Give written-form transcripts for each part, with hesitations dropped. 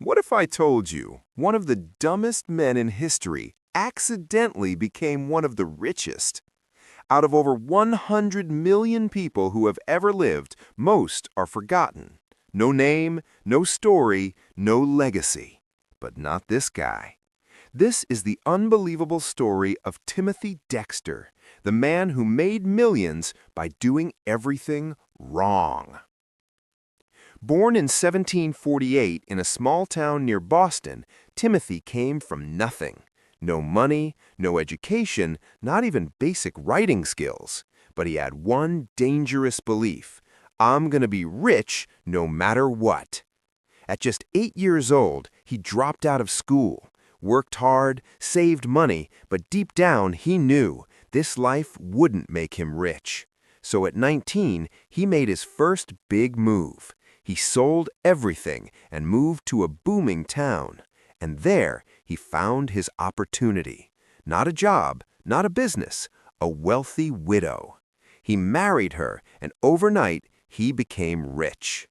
What if I told you one of the dumbest men in history accidentally became one of the richest? Out of over 100 million people who have ever lived, most are forgotten. No name, no story, no legacy. But not this guy. This is the unbelievable story of Timothy Dexter, the man who made millions by doing everything wrong. Born in 1748 in a small town near Boston, Timothy came from nothing. No money, no education, not even basic writing skills. But he had one dangerous belief: I'm gonna be rich no matter what. At just 8 years old, he dropped out of school, worked hard, saved money, but deep down he knew this life wouldn't make him rich. So at 19, he made his first big move. He sold everything and moved to a booming town. And there, he found his opportunity. Not a job, not a business, a wealthy widow. He married her, and overnight, he became rich.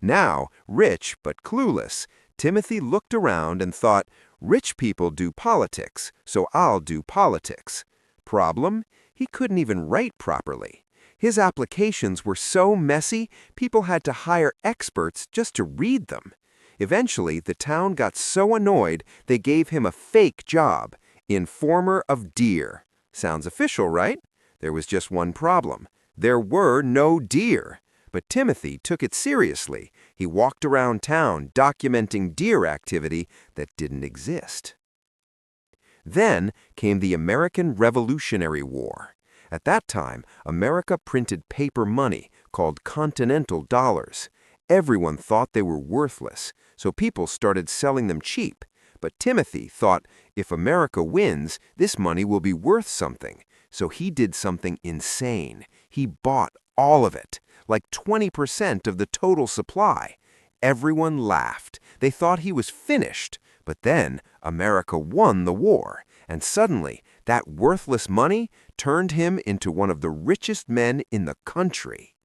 Now, rich but clueless, Timothy looked around and thought, rich people do politics, so I'll do politics. Problem? He couldn't even write properly. His applications were so messy, people had to hire experts just to read them. Eventually, the town got so annoyed, they gave him a fake job, informer of deer. Sounds official, right? There was just one problem. There were no deer. But Timothy took it seriously. He walked around town documenting deer activity that didn't exist. Then came the American Revolutionary War. At that time, America printed paper money called Continental dollars. Everyone thought they were worthless, so people started selling them cheap. But Timothy thought, if America wins, this money will be worth something. So he did something insane. He bought all of it, like 20% of the total supply. Everyone laughed. They thought he was finished. But then America won the war, and suddenly that worthless money turned him into one of the richest men in the country.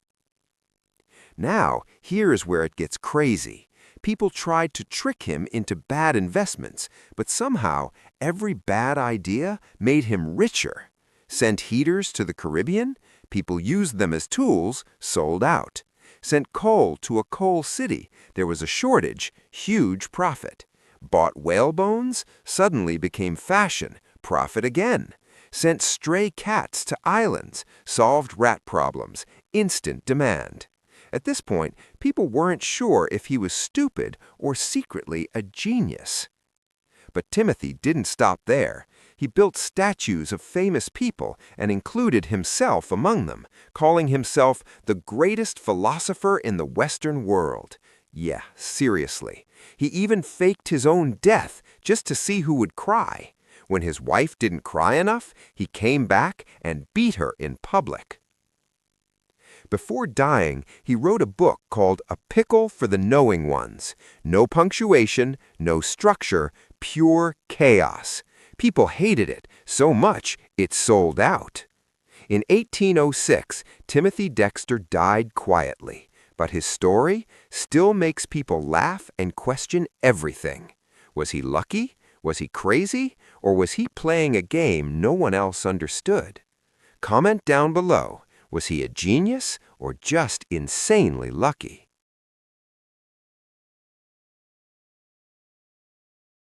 Now, here's where it gets crazy. People tried to trick him into bad investments, but somehow every bad idea made him richer. Sent heaters to the Caribbean? People used them as tools, sold out. Sent coal to a coal city? There was a shortage, huge profit. Bought whale bones? Suddenly became fashion, profit again. Sent stray cats to islands? Solved rat problems, instant demand. At this point, people weren't sure if he was stupid or secretly a genius. But Timothy didn't stop there. He built statues of famous people and included himself among them, calling himself the greatest philosopher in the Western world. Yeah, seriously. He even faked his own death just to see who would cry. When his wife didn't cry enough, he came back and beat her in public. Before dying, he wrote a book called A Pickle for the Knowing Ones. No punctuation, no structure, pure chaos. People hated it so much it sold out. In 1806, Timothy Dexter died quietly, but his story still makes people laugh and question everything. Was he lucky? Was he crazy? Or was he playing a game no one else understood? Comment down below. Was he a genius or just insanely lucky?